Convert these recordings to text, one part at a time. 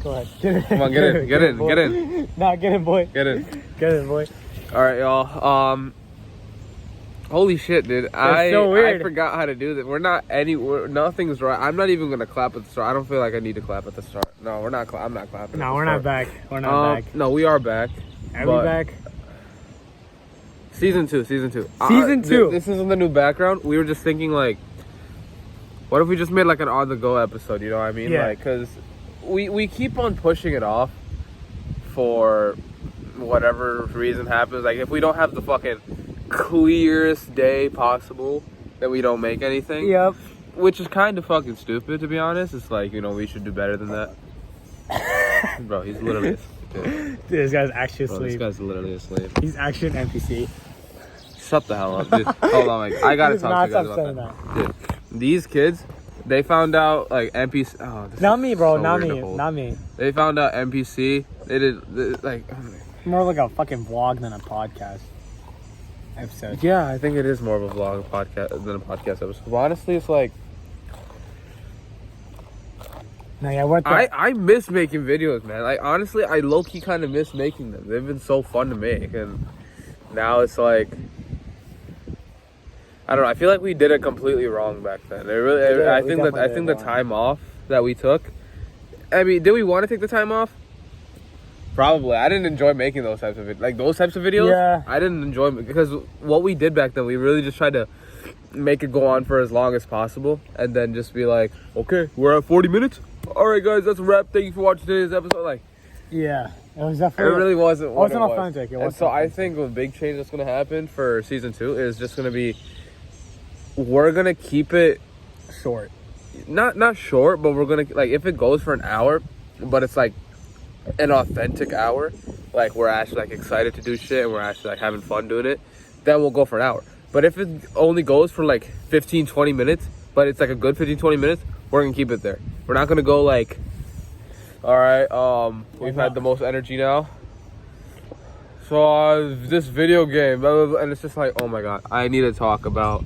Go ahead. Get in. Come on, get in. Get in. Nah, get in, boy. Get in. Get in, boy. All right, y'all. Holy shit, dude. So weird. I forgot how to do this. Nothing's right. I'm not even gonna clap at the start. I don't feel like I need to clap at the start. No, we're not. I'm not clapping. No, we're not back. We're not back. No, we are back. Are we back? Season 2. Season 2. This isn't the new background. We were just thinking, like, what if we just made like an on the go episode? You know what I mean? Yeah. Like, cause we keep on pushing it off for whatever reason happens. Like, if we don't have the fucking clearest day possible, then we don't make anything. Yep. Which is kind of fucking stupid, to be honest. It's like, you know, we should do better than that. Bro, he's literally asleep. Dude, this guy's actually asleep. This guy's literally asleep. He's actually an NPC. Shut the hell up, dude. Hold on, like, I gotta talk to you guys about that. Dude, these kids, they found out, like, NPC... Oh, this not me, bro. So Not me. They found out NPC. Like... More like a fucking vlog than a podcast episode. Yeah, I think it is more of a vlog podcast than a podcast episode. But honestly, it's like... No, yeah, I miss making videos, man. Like, honestly, I low-key kind of miss making them. They've been so fun to make. And now it's like... I don't know. I feel like we did it completely wrong back then. I think the time off that we took... I mean, did we want to take the time off? Probably. I didn't enjoy making those types of videos. Like, those types of videos, yeah. I didn't enjoy because what we did back then, we really just tried to make it go on for as long as possible and then just be like, okay, we're at 40 minutes. All right, guys, that's a wrap. Thank you for watching today's episode. Like, yeah, it was definitely... It really wasn't what it was. Authentic. And so I think a big change that's going to happen for season 2 is just going to be, we're going to keep it short. Not short, but we're going to, like, if it goes for an hour, but it's like an authentic hour, like we're actually like excited to do shit and we're actually like having fun doing it, then we'll go for an hour. But if it only goes for like 15-20 minutes, but it's like a good 15-20 minutes, we're gonna keep it there. We're not gonna go like, all right, we've had the most energy now, so this video game, blah, blah, blah, and it's just like, oh my god, I need to talk about...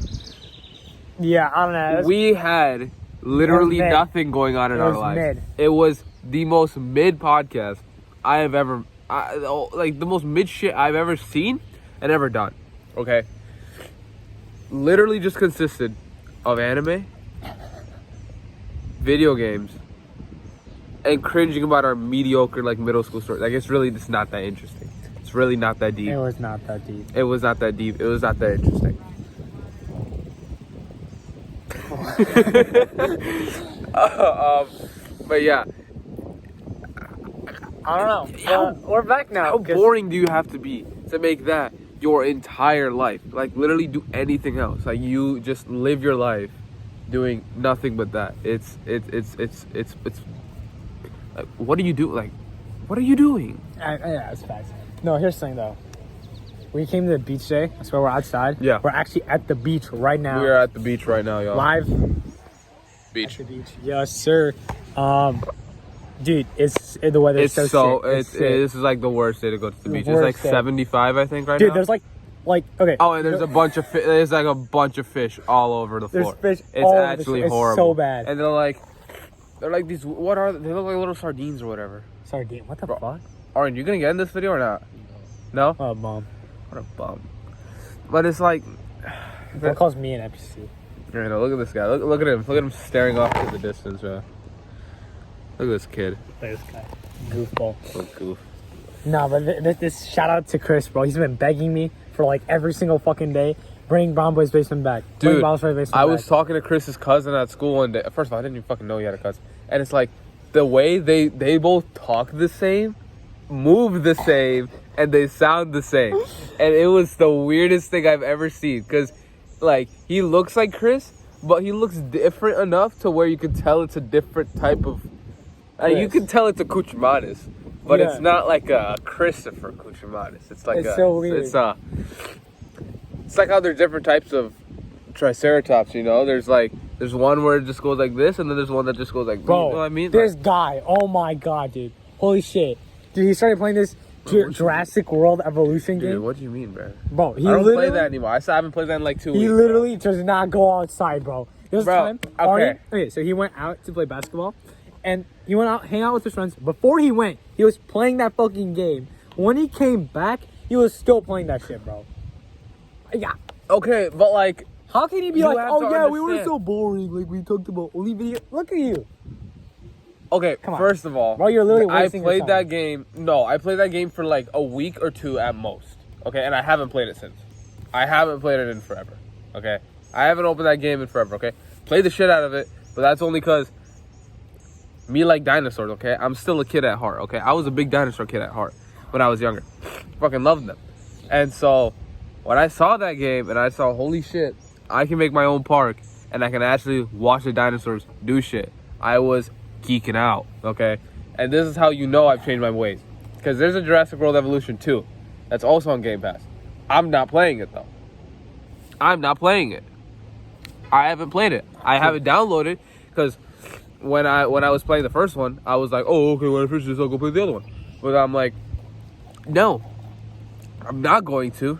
Yeah, I don't know. We had literally nothing going on in our lives. It was the most mid podcast I have ever, like the most mid shit I've ever seen and ever done. Okay, literally just consisted of anime, video games, and cringing about our mediocre like middle school story. Like, it's really just not that interesting. It's really not that deep. It was not that deep. It was not that deep. It was not that interesting. But yeah, I don't know. We're back now. How boring do you have to be to make that your entire life? Like, literally do anything else. Like, you just live your life doing nothing but that. It's like, what do you do? Like, what are you doing? Yeah, it's facts. No, here's the thing though. We came to the beach today. That's why we're outside. Yeah. We're actually at the beach right now. We are at the beach right now, y'all. Live. Beach. At the beach. Yes, sir. Dude, the weather is so sick. This is like the worst day to go to the beach. It's like day. 75, I think, right Dude, now. Dude, there's like okay. Oh, and there's a bunch of there's like a bunch of fish all over the floor. There's fish it's all actually over the horrible. It's so bad. And they're like these. What are they? They look like little sardines or whatever. Sardine? What the fuck? Aaron, you gonna get in this video or not? No. Oh, bum. What a bum. But it's like. That calls me an NPC. You know, look at this guy. Look at him. Look at him staring off into the distance, bro. Look at this kid. Look at this guy. Goofball. What goof. Nah, but this shout out to Chris, bro. He's been begging me for like every single fucking day. Bring Brown Boy's Basement back. Dude, I was talking to Chris's cousin at school one day. First of all, I didn't even fucking know he had a cousin. And it's like, the way they both talk the same, move the same, and they sound the same. And it was the weirdest thing I've ever seen. Because, like, he looks like Chris, but he looks different enough to where you can tell it's a different type of... you can tell it's a Cuchamanis, but it's not like a Christopher Cuchamanis. It's like so weird. It's like how there's different types of Triceratops, you know? There's one where it just goes like this, and then there's one that just goes like... Bro, you know what I mean? This guy, oh my god, dude. Holy shit. Dude, he started playing this Jurassic World Evolution game. Dude, what do you mean, bro? Bro, I don't play that anymore. I haven't played that in like 2 weeks. He literally does not go outside, bro. This time, okay. So he went out to play basketball, and He went out, hang out with his friends. Before he went, he was playing that fucking game. When he came back, he was still playing that shit, bro. Yeah. Okay, but like, how can he be you like, have oh to yeah, we were understand. so boring, like we talked about only video. Look at you. okay, Come on. first of all, Bro, you're literally I wasting your played time. that game. No, I played that game for like a week or two at most. Okay, and I haven't played it since. I haven't played it in forever. Okay, I haven't opened that game in forever. Okay, played the shit out of it, but that's only because me like dinosaurs. Okay, I'm still a kid at heart. Okay, I was a big dinosaur kid at heart when I was younger. Fucking loved them, and so when I saw that game and I saw, holy shit, I can make my own park and I can actually watch the dinosaurs do shit, I was geeking out. Okay, and this is how you know I've changed my ways, because there's a Jurassic World Evolution 2 that's also on Game Pass. I'm not playing it though. I'm not playing it. I haven't played it. I haven't downloaded because when I was playing the first one, I was like, oh, okay, when I finish this, I'll go play the other one. But I'm like, no, I'm not going to.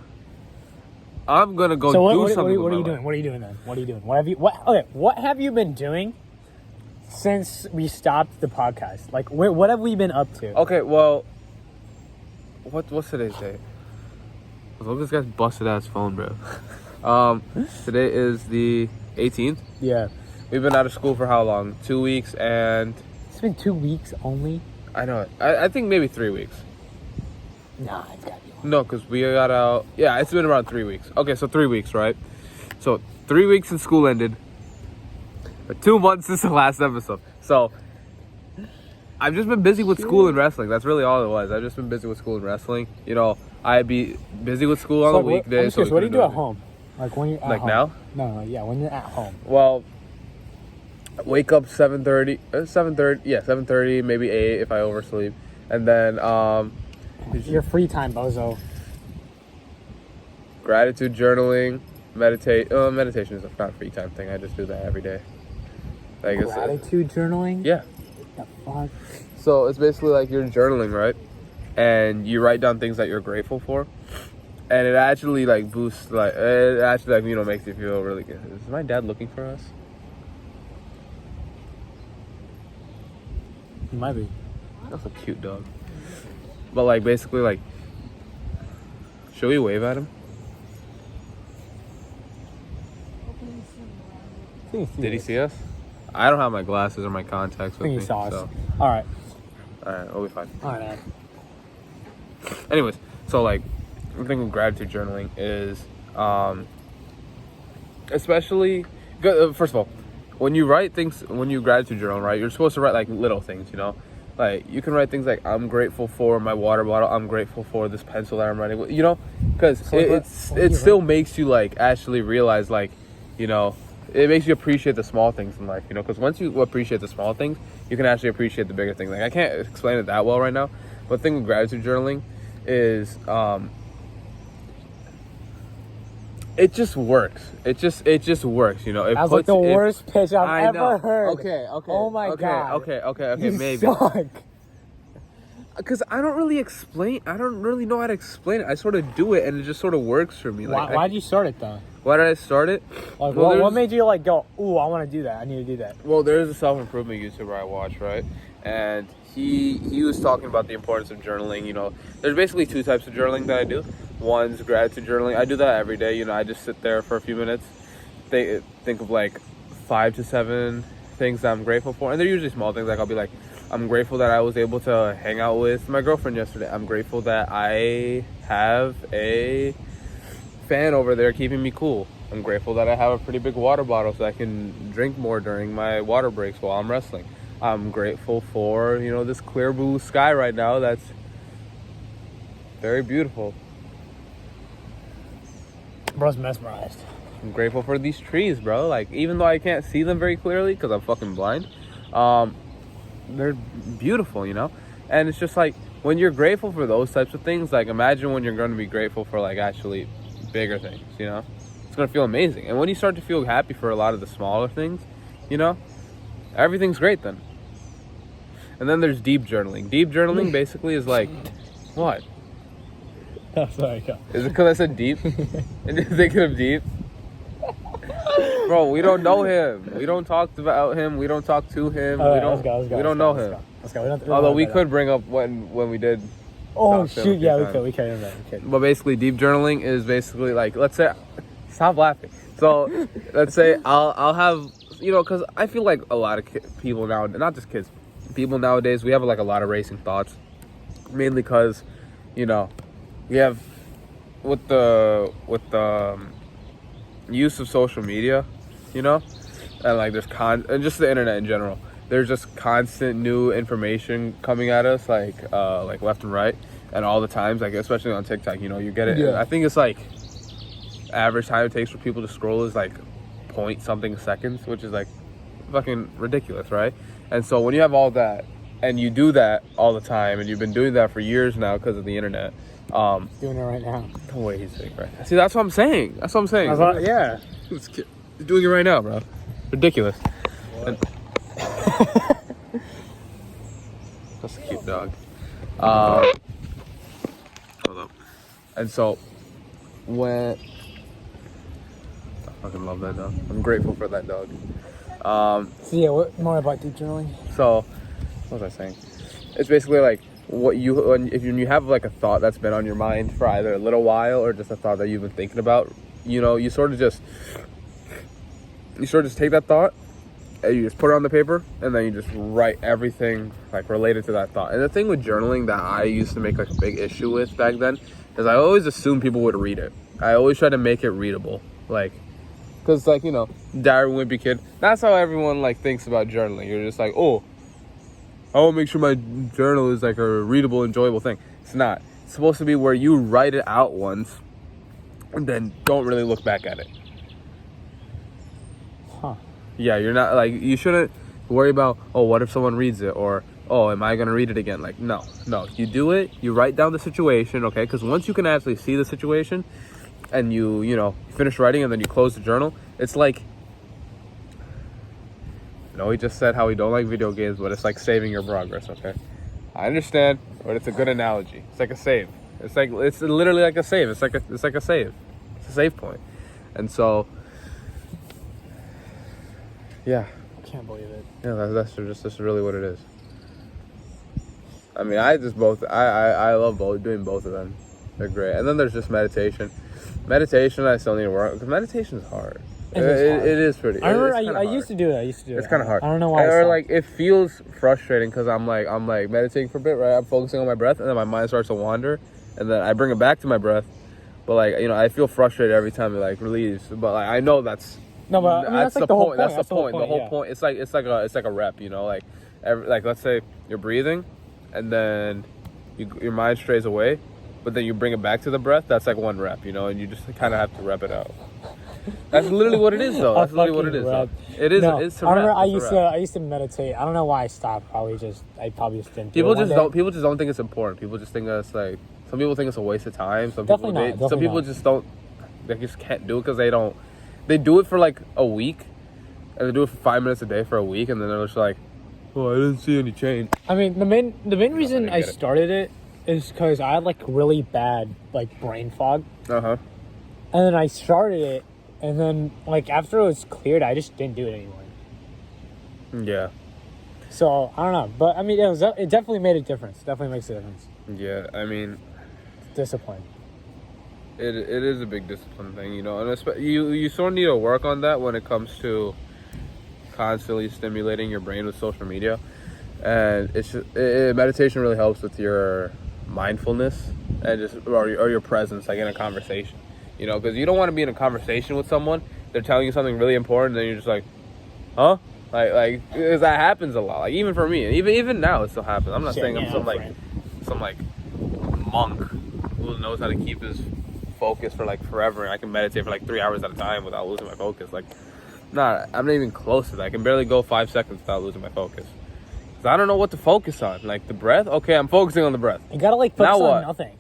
I'm gonna go do something. What are you doing? What are you doing then? What are you doing? What have you been doing since we stopped the podcast? Like, what have we been up to? Okay, well, what's today's date? Look, this guy's busted ass phone, bro. Today is the 18th. Yeah. We've been out of school for how long? 2 weeks, and It's been 2 weeks only. I know it. I think maybe 3 weeks. Nah, it's gotta be. No, because we got out. Yeah, it's been around 3 weeks. Okay, so 3 weeks, right? So 3 weeks since school ended. But 2 months since the last episode. So I've just been busy with school and wrestling. That's really all it was. I've just been busy with school and wrestling. You know, I'd be busy with school on the weekdays. What do you do at home? Like when you're at Like home. now? No, yeah, when you're at home. Well, wake up 7:30. 7:30. Yeah, 7:30, maybe 8 if I oversleep, and then Your free time, bozo. gratitude journaling, meditate. Meditation is not a free time thing. I just do that every day. Like Gratitude journaling? yeah. What the fuck? So it's basically like you're journaling, right? And you write down things that you're grateful for, and it actually like boosts, like it actually like, you know, makes you feel really good. Is my dad looking for us? He might be. That's a cute dog. But like basically like, should we wave at him? Did he see us? I don't have my glasses or my contacts I with think me. he saw us. So. Alright. Alright, we'll be fine. Alright. Anyways, so like, the thing with gratitude journaling is, especially, first of all, when you write things, when you gratitude journal, right, you're supposed to write like little things, you know? Like, you can write things like, I'm grateful for my water bottle, I'm grateful for this pencil that I'm writing with, you know? Because So it still makes you like actually realize, like, you know, it makes you appreciate the small things in life, you know? Because once you appreciate the small things, you can actually appreciate the bigger things. Like, I can't explain it that well right now, but the thing with gratitude journaling is, it just works. It just works, you know? It That was like the worst pitch I've ever heard. Okay. Oh my god. Okay, You maybe. suck. Because I don't really know how to explain it. I sort of do it, and it just sort of works for me. Like, Why'd you start it though? why did I start it? Like, Well, what made you like go, ooh, I want to do that. I need to do that. Well, there's a self-improvement YouTuber I watch, right? And he was talking about the importance of journaling. You know, there's basically 2 types of journaling that I do. One's gratitude journaling. I do that every day. You know, I just sit there for a few minutes, think of like 5 to 7 things that I'm grateful for, and they're usually small things. Like, I'll be like, I'm grateful that I was able to hang out with my girlfriend yesterday. I'm grateful that I have a fan over there keeping me cool. I'm grateful that I have a pretty big water bottle so I can drink more during my water breaks while I'm wrestling. I'm grateful for, you know, this clear blue sky right now that's very beautiful. Bro's mesmerized. I'm grateful for these trees, bro. Like, even though I can't see them very clearly because I'm fucking blind, they're beautiful, you know? And it's just like, when you're grateful for those types of things, like, imagine when you're going to be grateful for, like, actually bigger things, you know? It's going to feel amazing. And when you start to feel happy for a lot of the smaller things, you know, everything's great then. And then there's deep journaling. Deep journaling basically is like, what? Oh, sorry, go. Is it because I said deep? And you're thinking of deep? Bro, we don't know him. We don't talk about him. We don't talk to him. All we right, don't. let's go. We don't know him. Let's go. Although we could bring up when we did. Oh talk to him shoot! a few Yeah, times. we could. But basically, deep journaling is basically like, let's say, stop laughing. So let's say I'll have, because I feel like a lot of people now, not just kids, people nowadays, we have like a lot of racing thoughts, mainly because, we have with the use of social media, and like there's and just the internet in general. There's just constant new information coming at us, like left and right, and all the times, like especially on TikTok, you get it. Yeah. I think it's like average time it takes for people to scroll is like point something seconds, which is like fucking ridiculous, right? And so when you have all that, and you do that all the time, and you've been doing that for years now because of the internet. Doing it right now. No way he's doing it right now. See, that's what I'm saying. Yeah. He's doing it right now, bro. Ridiculous. And, that's a cute dog. Hold up. And so, I fucking love that dog. I'm grateful for that dog. So yeah, what more about deep journaling? So, what was I saying? It's basically like when you have like a thought that's been on your mind for either a little while or just a thought that you've been thinking about, you sort of just take that thought and you just put it on the paper and then you just write everything like related to that thought. And the thing with journaling that I used to make like a big issue with back then is I always assumed people would read it. I always try to make it readable, like, because like diary wimpy kid. That's how everyone like thinks about journaling. You're just like, oh, I want to make sure my journal is like a readable, enjoyable thing. It's not. It's supposed to be where you write it out once and then don't really look back at it. Huh. Yeah, you're not like, you shouldn't worry about, oh, what if someone reads it? Or, oh, am I going to read it again? Like, no. You do it, you write down the situation, okay? Because once you can actually see the situation and you finish writing and then you close the journal, it's like, he just said how he don't like video games, but it's like saving your progress, okay? I understand, but it's a good analogy. It's like a save. It's literally like a save. It's like a save. It's a save point. And so, yeah. I can't believe it. Yeah, that's just really what it is. I mean, I love doing both of them. They're great. And then there's just meditation. Meditation, I still need to work, because meditation is hard. It is pretty. I remember I used to do it. It's kind of hard. I don't know why. Or like it feels frustrating because I'm like meditating for a bit, right? I'm focusing on my breath, and then my mind starts to wander, and then I bring it back to my breath. But like I feel frustrated every time it like relieves. But like I know that's no, but I mean, that's like the whole point. That's the point. The whole point. It's like a rep, like like let's say you're breathing, and then your mind strays away, but then you bring it back to the breath. That's like one rep, and you just kind of have to rep it out. That's literally what it is, though. That's literally what it is. Though. It is. No, It's a I remember rep. I used to meditate. I don't know why I stopped. I probably just didn't. People just don't think it's important. People just think that it's like, some people think it's a waste of time. Some people just don't. They just can't do it because they don't. They do it for like a week, and they do it for 5 minutes a day for a week, and then they're just like, "Oh, I didn't see any change." I mean, the main reason I started it is because I had like really bad like brain fog. And then I started it. And then, like, after it was cleared, I just didn't do it anymore. Yeah. So, I don't know. But, I mean, it definitely made a difference. Definitely makes a difference. Yeah, I mean... Discipline. It is a big discipline thing, And you sort of need to work on that when it comes to constantly stimulating your brain with social media. And it's just, meditation really helps with your mindfulness and or your presence, like, in a conversation. Because you don't want to be in a conversation with someone, they're telling you something really important, and then you're just like, huh? Like, because that happens a lot. Like, even for me, even now, it still happens. I'm not saying I'm some monk who knows how to keep his focus for like forever, and I can meditate for like 3 hours at a time without losing my focus. Like, I'm not even close to that. I can barely go 5 seconds without losing my focus. Because I don't know what to focus on. Like, the breath? Okay, I'm focusing on the breath. You gotta, like, focus on nothing.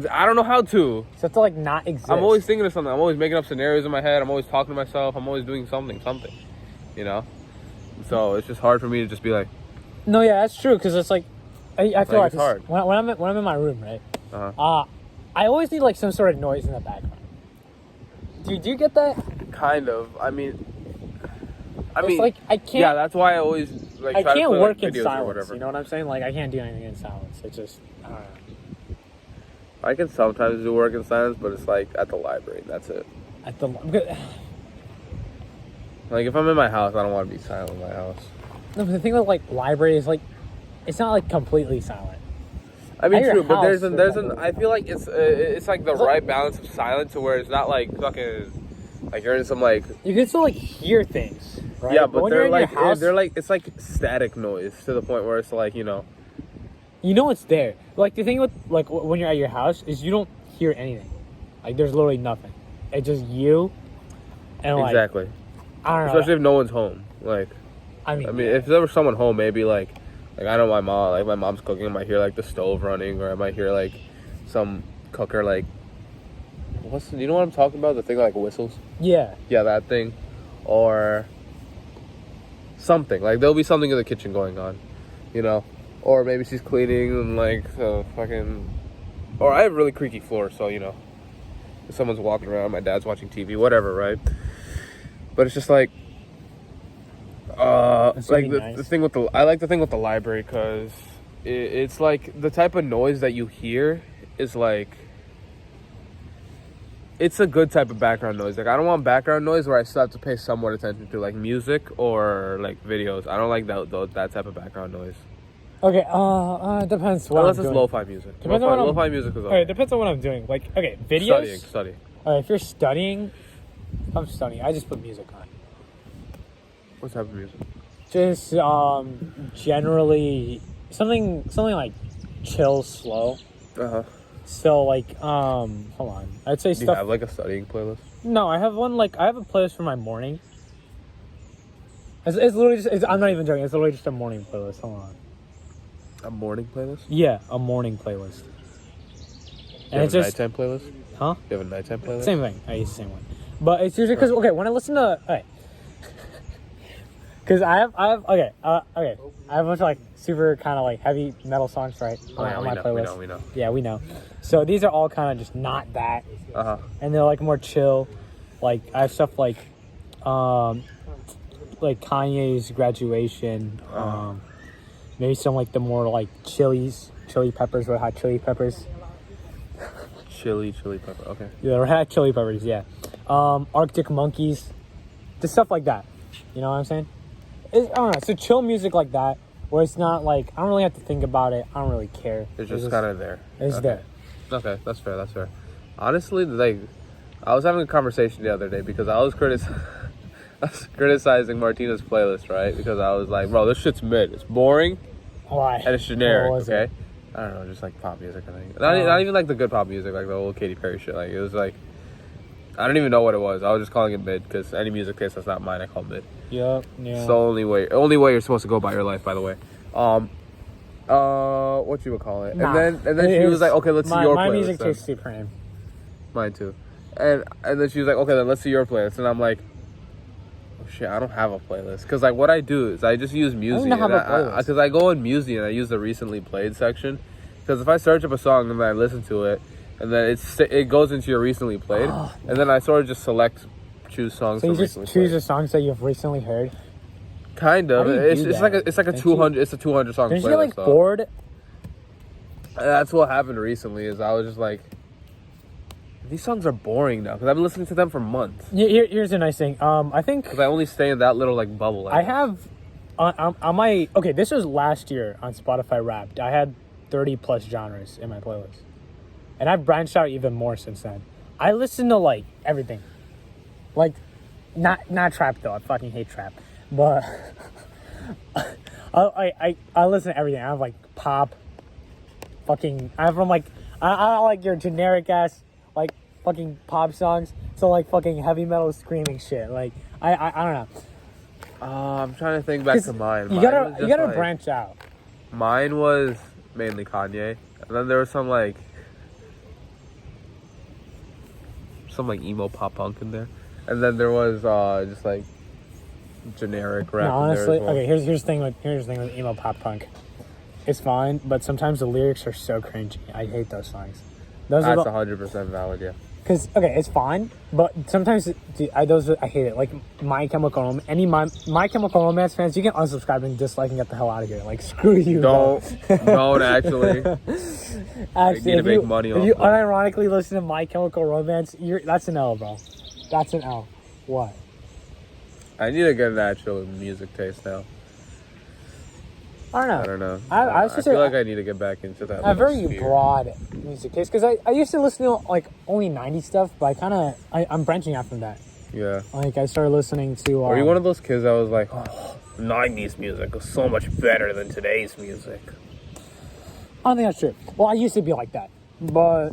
I don't know how to. You have to, like, not exist. I'm always thinking of something. I'm always making up scenarios in my head. I'm always talking to myself. I'm always doing something. So it's just hard for me to just be like... No, yeah, that's true, because it's like... I feel like it's hard. When I'm in my room, right? Uh-huh. I always need, like, some sort of noise in the background. Do you get that? Kind of. I mean, I It's mean, like I can't. yeah, that's why I always like. I try to can't play, work like, in videos or silence. whatever. You know what I'm saying? Like I can't do anything in silence. It's just I don't know. I can sometimes do work in silence, but it's like at the library. That's it. At the Like if I'm in my house, I don't want to be silent in my house. no, but the thing with like library is like it's not like completely silent. I mean, At your true, but house, there's an. I feel like it's like the right balance of silence to where it's not like fucking like you're in some like. You can still like hear things, right? Yeah, but when you're they're in your house, like it's like static noise to the point where it's like you know it's there. Like the thing with like when you're at your house is you don't hear anything. Like there's literally nothing. It's just you and like exactly. I don't know. Especially if no one's home. Like I mean, if there was someone home, maybe like I know my mom, like my mom's cooking, I might hear like the stove running, or I might hear like some cooker like you know what I'm talking about? The thing that, like whistles. yeah, That thing, or something like there'll be something in the kitchen going on, or maybe she's cleaning and like fucking, or I have really creaky floor, so if someone's walking around, my dad's watching TV, whatever, right? But it's just like. Like the thing with I like the thing with the library because it's like the type of noise that you hear is like it's a good type of background noise. Like I don't want background noise where I still have to pay somewhat attention to like music or like videos. I don't like that type of background noise. Okay, depends what Unless I'm it's doing. lo-fi music. Depends on what I'm- Lo-fi music is okay. Okay, it depends on what I'm doing. Like, okay, videos. Studying. Alright, if you're studying, if I'm studying, I just put music on. What type of music? Just generally something like chill, slow. So like hold on, I'd say Do you stuff. have like a studying playlist? No, I have one like I have a playlist for my morning. It's literally just. I'm not even joking. It's literally just a morning playlist. Hold on. A morning playlist? Yeah, a morning playlist. And it's a just nighttime playlist? huh? You have a nighttime playlist? Same thing. I use the same one, but it's usually because when I listen to because I have okay I have a bunch of like super kind of like heavy metal songs right on my playlist. We know. Yeah, we know. So these are all kind of just not that, and they're like more chill. Like I have stuff like Kanye's Graduation, maybe some like the more like chili peppers, Red Hot Chili Peppers. Chili pepper. Okay. Yeah, Red Hot Chili Peppers. Yeah, Arctic Monkeys, just stuff like that. You know what I'm saying? I don't know. So chill music like that, where it's not like I don't really have to think about it. I don't really care. It's just kind of there. It's there. Okay, that's fair. Honestly, like, I was having a conversation the other day because I was criticizing Martina's playlist, right? Because I was like, bro, this shit's mid. It's boring. Why? And it's generic, What was okay? it? I don't know, just like pop music, I think. Not even like the good pop music, like the old Katy Perry shit. Like, it was like, I don't even know what it was. I was just calling it mid because any music taste that's not mine, I call mid. Yeah. It's the only way you're supposed to go by your life, by the way. What you would call it? Nah. And then she was like, okay, let's see your my playlist. music then. tastes supreme. Mine too. And then she was like, okay, then let's see your playlist. And I'm like, oh shit, I don't have a playlist. Because like what I do is I just use Musi. don't have a playlist. Because I go on Musi and I use the recently played section. Because if I search up a song and then I listen to it, and then it goes into your recently played, and then I sort of just choose songs. So you from just recently choose played. the songs that you've recently heard. Kind of. How do you It's do it's that? like a Don't 200. It's a 200 song Don't playlist. you get like though. bored? That's what happened recently. Is I was just like, these songs are boring now because I've been listening to them for months. Here's a nice thing. I think Because I only stay in that little like bubble. I have on my okay. This was last year on Spotify Wrapped. I had 30 plus genres in my playlist, and I've branched out even more since then. I listen to like everything, like not trap though. I fucking hate trap, but I listen to everything. I have like pop, fucking. I have from like I don't like your generic ass like fucking pop songs. So like fucking heavy metal screaming shit. Like I don't know. I'm trying to think back to mine. You Mine gotta was you just, gotta like, branch out. Mine was mainly Kanye, and then there was some like emo pop punk in there, and then there was just like generic rap. No, in there honestly, as well. okay. Here's the thing with emo pop punk. It's fine, but sometimes the lyrics are so cringy. I hate those songs. Those That's are 100% valid. Yeah. Because, okay, it's fine, but sometimes I hate it. Like, My Chemical Romance, My Chemical Romance fans, you can unsubscribe and dislike and get the hell out of here. Like, screw you. Don't actually. Actually, need to make money if off you of it. unironically listen to My Chemical Romance, that's an L, bro. That's an L. What? I need to get an actual music taste now. I I don't know. don't know. I was I just feel like I need to get back into that. a very sphere. broad music taste. Because I used to listen to, like, only 90s stuff, but I'm branching out from that. Yeah. Like, I started listening to... Are you one of those kids that was like, oh, 90s music was so much better than today's music? I don't think that's true. Well, I used to be like that. But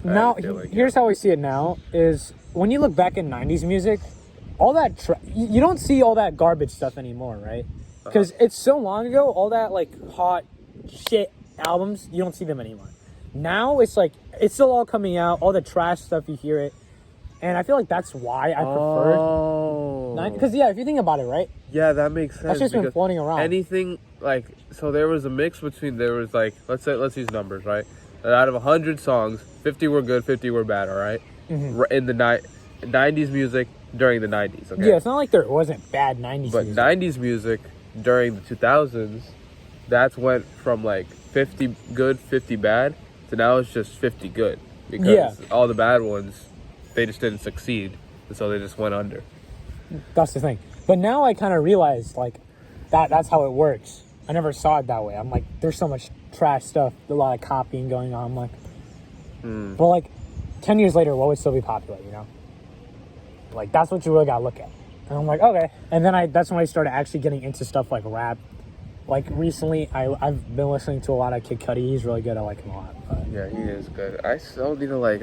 now, feel like here's how I see it now, is when you look back at 90s music, all that... you don't see all that garbage stuff anymore, right? Because it's so long ago, all that, like, hot shit albums, you don't see them anymore. Now, it's like, it's still all coming out, all the trash stuff, you hear it. And I feel like that's why I preferred... Oh. Because, yeah, if you think about it, right? Yeah, that makes sense. That's just been because floating around. Anything, like, so there was a mix between, there was, like, let's use numbers, right? That out of 100 songs, 50 were good, 50 were bad, all right? Mm-hmm. In the 90s music during the 90s, okay? Yeah, it's not like there wasn't bad 90s But music. 90s music during the 2000s, that's went from, like, 50 good, 50 bad, to now it's just 50 good. Because all the bad ones, they just didn't succeed, and so they just went under. That's the thing. But now I kind of realized, like, that's how it works. I never saw it that way. I'm like, there's so much trash stuff, a lot of copying going on. I'm like, but like, 10 years later, what would still be popular, you know? Like, that's what you really gotta look at. And I'm like, okay. And then that's when I started actually getting into stuff like rap. Like, recently, I've been listening to a lot of Kid Cudi. He's really good. I like him a lot. But... Yeah, he is good. I still need to, like,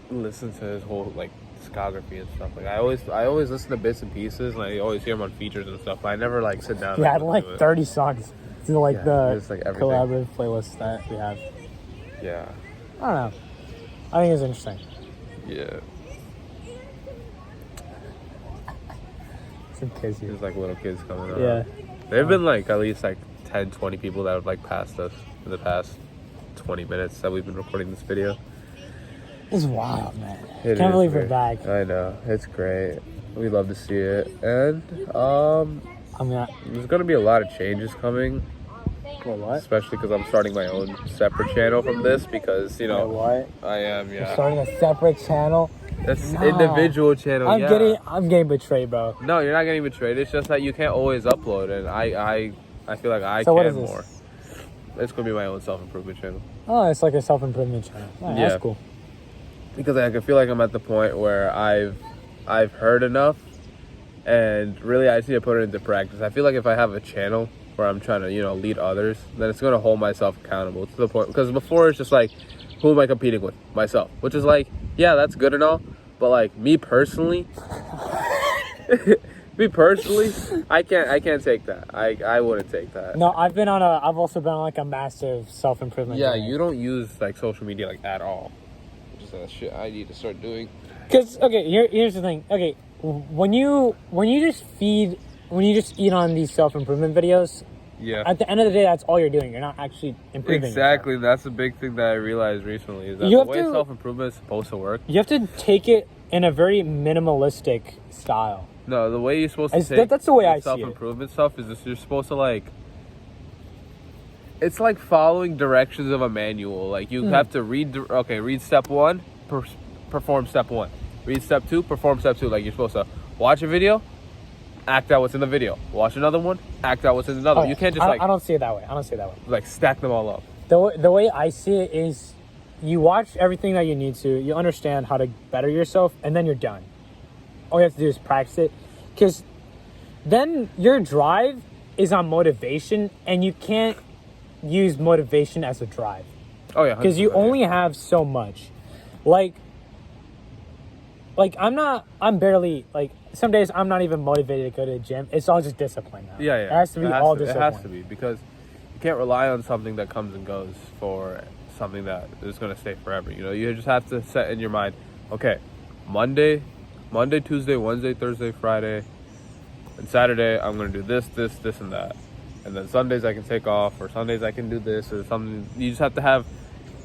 listen to his whole, like, discography and stuff. Like, I always listen to bits and pieces, and I always hear him on features and stuff, but I never, like, sit down Yeah, I had and like 30 songs to, like, the it's, like, everything. collaborative playlist that we have. Yeah. I don't know. I think it's interesting. Yeah. Some kids here. There's, like, little kids coming up. Yeah. There have been, like, at least, like, 10, 20 people that have, like, passed us in the past 20 minutes that we've been recording this video. It's wild, man. It Can't is believe great. we're back. I know. It's great. We love to see it. And, I'm not... there's going to be a lot of changes coming. What? What? Especially because I'm starting my own separate channel from this because, you know... What? I am, yeah. You're starting a separate channel? That's Nah. individual channel, I'm yeah. I'm getting betrayed, bro. No, you're not getting betrayed. It's just that you can't always upload, and I feel like I So what can is this? more. It's gonna be my own self-improvement channel. Oh, it's like a self-improvement channel. Oh, Yeah. That's cool. Because I feel like I'm at the point where I've heard enough, and really I just need to put it into practice. I feel like if I have a channel where I'm trying to, you know, lead others, then it's gonna hold myself accountable to the point. Because before it's just like, who am I competing with? Myself. Which is like, yeah, that's good and all, but like me personally, I can't take that. I wouldn't take that. No, I've also been on like a massive self-improvement Yeah, journey. you don't use like social media like at all. Which is shit I need to start doing. Because, okay, here's the thing. Okay, when you just eat on these self-improvement videos, Yeah. at the end of the day, that's all you're doing. You're not actually improving. Exactly. That's the big thing that I realized recently is that You the have way to- self-improvement is supposed to work. You have to take it in a very minimalistic style. No, the way you're supposed to take That's the way I see it. self-improvement stuff is just you're supposed to like. It's like following directions of a manual. Like you have to read step 1, perform step 1. Read step 2, perform step 2. Like you're supposed to watch a video, act out what's in the video. Watch another one, act out what's in another. Oh, You can't just I don't see it that way. like stack them all up. The way I see it is, you watch everything that you need to. You understand how to better yourself, and then you're done. All you have to do is practice it, because then your drive is on motivation, and you can't use motivation as a drive, Oh yeah, because you 100%. only have so much. Like I'm barely, like, some days I'm not even motivated to go to the gym. It's all just discipline now. Yeah. It has to be all discipline. It has to be because you can't rely on something that comes and goes for something that is going to stay forever. You know, you just have to set in your mind, okay, Monday, Tuesday, Wednesday, Thursday, Friday, and Saturday, I'm going to do this, and that. And then Sundays I can take off, or Sundays I can do this, or something. You just have to have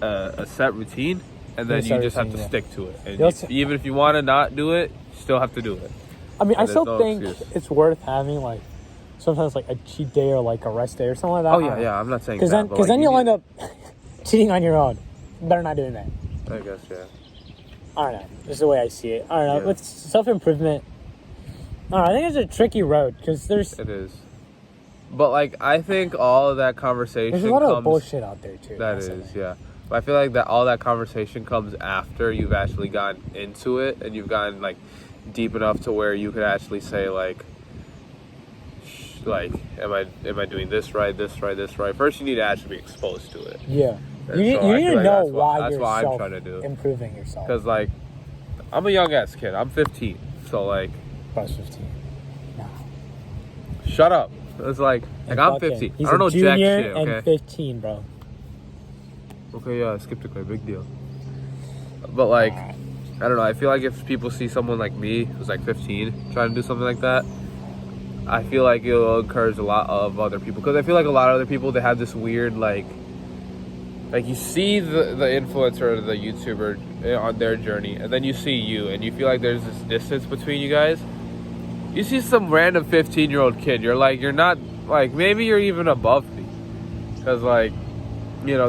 a set routine and then you start just have to routine, stick to it. And You'll even if you want to not do it, you still have to do it. I mean, I there's still no think excuse. it's worth having like sometimes like a cheat day or like a rest day or something like that. Oh yeah, yeah. I'm not saying Because that, then, but, because like, then you'll end up cheating on your own. Better not doing that. I guess, yeah. I don't know. This is the way I see it. I don't know. Yeah. With self-improvement, I don't know. I think it's a tricky road because It is. But like, I think all of that conversation there's a lot of comes. bullshit out there too. That That's the is, thing. yeah. But I feel like that all that conversation comes after you've actually gotten into it and you've gotten like deep enough to where you could actually say like, am I doing this right, this right, this right? First, you need to actually be exposed to it. Yeah. And You so I need feel to like know that's why that's you're what I'm trying to do. improving yourself. Because like, I'm a young ass kid. I'm 15. So like, Plus 15. Nah. shut up. It's like I'm 15. He's I don't know a junior jack shit. and Okay. 15, bro. Okay, yeah, I skipped a big deal. But like, I don't know. I feel like if people see someone like me who's like 15 trying to do something like that, I feel like it'll encourage a lot of other people. Because I feel like a lot of other people, they have this weird like you see the influencer or the YouTuber on their journey, and then you see you, and you feel like there's this distance between you guys. You see some random 15-year-old kid, you're like, you're not like, maybe you're even above me, because like, you know,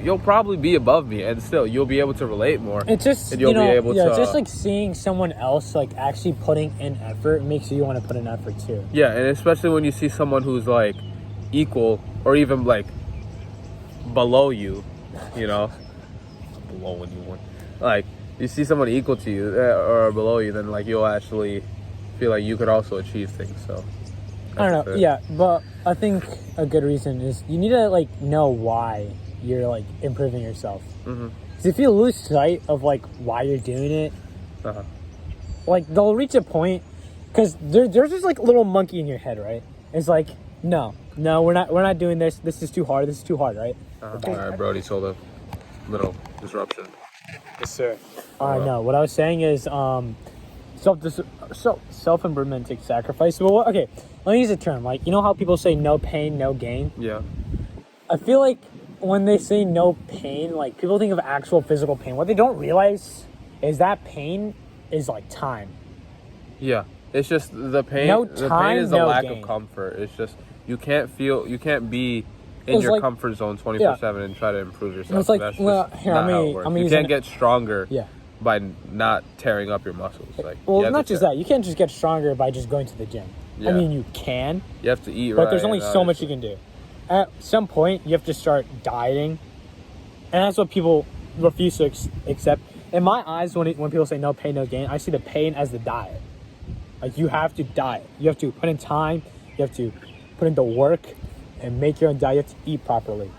you'll probably be above me, and still you'll be able to relate more. It's just, and you'll be able to. it's just like seeing someone else like actually putting in effort makes you want to put in effort too. Yeah, and especially when you see someone who's like equal or even like below you, you know, below anyone. Like you see someone equal to you or below you, then like you'll actually feel like you could also achieve things. So I don't know. Yeah, but I think a good reason is you need to like know why you're like improving yourself. Mm-hmm. Because if you lose sight of like why you're doing it, like they'll reach a point. Because there's just like a little monkey in your head, right? It's like, no, we're not doing this. This is too hard. This is too hard, right? All right, Brody sold a little disruption. Yes, sir. No, what I was saying is self-improvement takes sacrifice. Well, okay, let me use a term. Like, you know how people say no pain, no gain? Yeah. I feel like when they say no pain, like people think of actual physical pain. What they don't realize is that pain is like time. Yeah. It's just the pain. No The time, pain is a no lack gain. of comfort. It's just you can't be in your like, comfort zone 24/7 and try to improve yourself. It's like, That's well, just here, not I'm how gonna- it works. I'm gonna You use can't an- get stronger Yeah. by not tearing up your muscles. Like, you Well, have not to just that. You can't just get stronger by just going to the gym. Yeah. I mean, you can, You have to eat right. but there's only so much you can do. At some point, you have to start dieting, and that's what people refuse to accept. In my eyes, when people say no pain, no gain, I see the pain as the diet. Like, you have to diet. You have to put in time. You have to put in the work and make your own diet. You have to eat properly.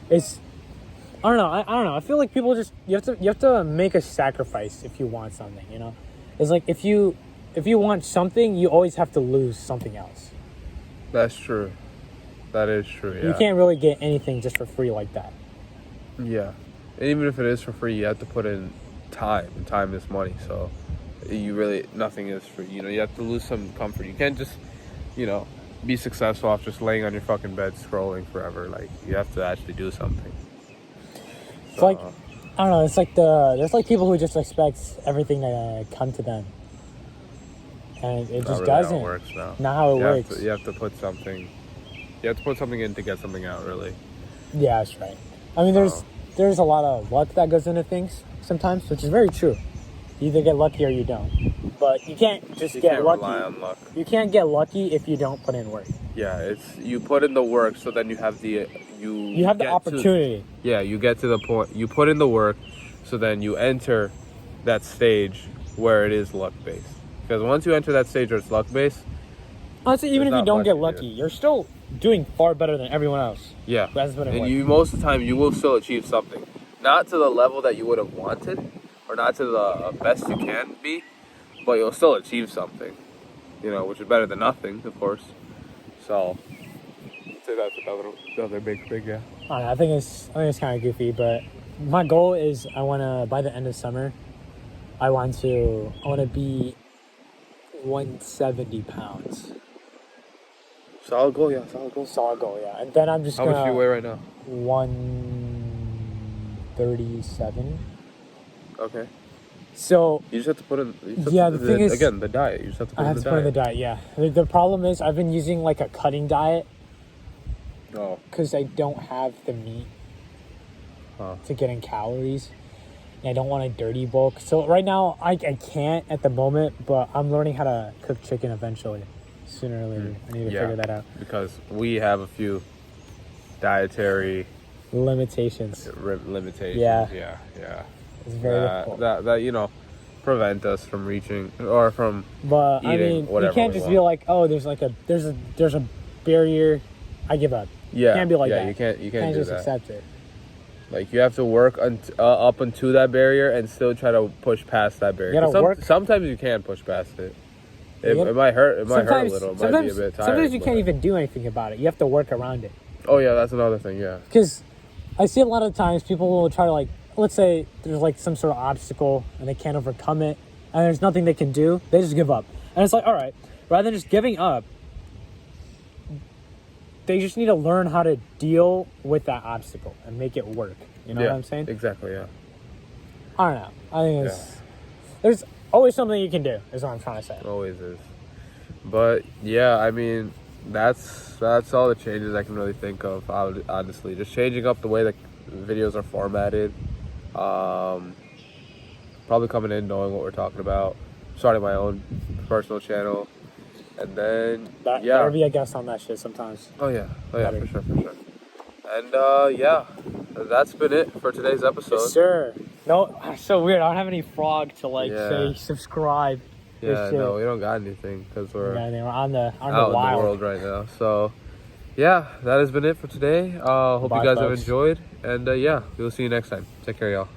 It's, I don't know. I don't know. I feel like people just, you have to make a sacrifice if you want something, you know? It's like if you want something, you always have to lose something else. That's true. That is true, yeah. You can't really get anything just for free like that. Yeah. And even if it is for free, you have to put in time. And time is money. So nothing is free. You know, you have to lose some comfort. You can't just, be successful off just laying on your fucking bed scrolling forever. Like, you have to actually do something. It's like, I don't know, it's like there's like people who just expect everything to come to them. And it just really doesn't. How it works now. Not how it works. You have to put something in to get something out, really. Yeah, that's right. I mean, there's a lot of luck that goes into things sometimes, which is very true. You either get lucky or you don't. But you can't get lucky. Rely on luck. You can't get lucky if you don't put in work. Yeah, it's you put in the work, so then you have the opportunity. You get to the point. You put in the work, so then you enter that stage where it is luck based. Because once you enter that stage where it's luck based, honestly, even if you don't get lucky, do. You're still doing far better than everyone else. Yeah, who hasn't put in work. You most of the time you will still achieve something, not to the level that you would have wanted, or not to the best you can be, but you'll still achieve something. Which is better than nothing, of course. So, I'd say that's another big, yeah. I don't know, I think it's kind of goofy, but my goal is I want to, by the end of summer, I want to be 170 pounds. Solid goal, yeah. Solid goal, yeah. And then I'm just How much do you weigh right now? 137. Okay. So You just have to put in. the thing is, again, the diet. You just have to put I in have the to put in diet. the diet. Yeah. The problem is I've been using like a cutting diet Oh. because I don't have the meat to get in calories. And I don't want a dirty bulk. So right now I can't at the moment, but I'm learning how to cook chicken eventually. Sooner or later. I need to figure that out. Because we have a few dietary Limitations. limitations. Yeah. Yeah. It's very difficult. That prevent us from reaching or from But eating I mean, whatever you can't we just want. be like, oh, there's a barrier. I give up. Yeah. You can't be like that. You can't do just that. accept it. Like you have to work up until that barrier and still try to push past that barrier. You gotta work. Sometimes you can push past it. It gotta- might hurt. It might hurt a Sometimes, little. It might sometimes, be a bit tiring. sometimes you can't even do anything about it. You have to work around it. Oh yeah, that's another thing. Yeah. Because I see a lot of times people will try to like, let's say there's like some sort of obstacle and they can't overcome it, and there's nothing they can do. They just give up, and it's like, all right, rather than just giving up, they just need to learn how to deal with that obstacle and make it work. You know what I'm saying? Exactly. Yeah. I don't know. I think there's always something you can do. Is what I'm trying to say. Always is. But yeah, I mean, that's all the changes I can really think of. Honestly, just changing up the way the videos are formatted. Probably coming in knowing what we're talking about. Starting my own personal channel, and then Better be a guest on that shit sometimes. Oh yeah, Better. for sure. And that's been it for today's episode. Yes, sir. No, it's so weird. I don't have any frog to say subscribe. Yeah, no, we don't got anything because we're on the out in the wild world right now. So, yeah, that has been it for today. Hope Bye, you guys have folks. enjoyed, and we'll see you next time. Take care, y'all.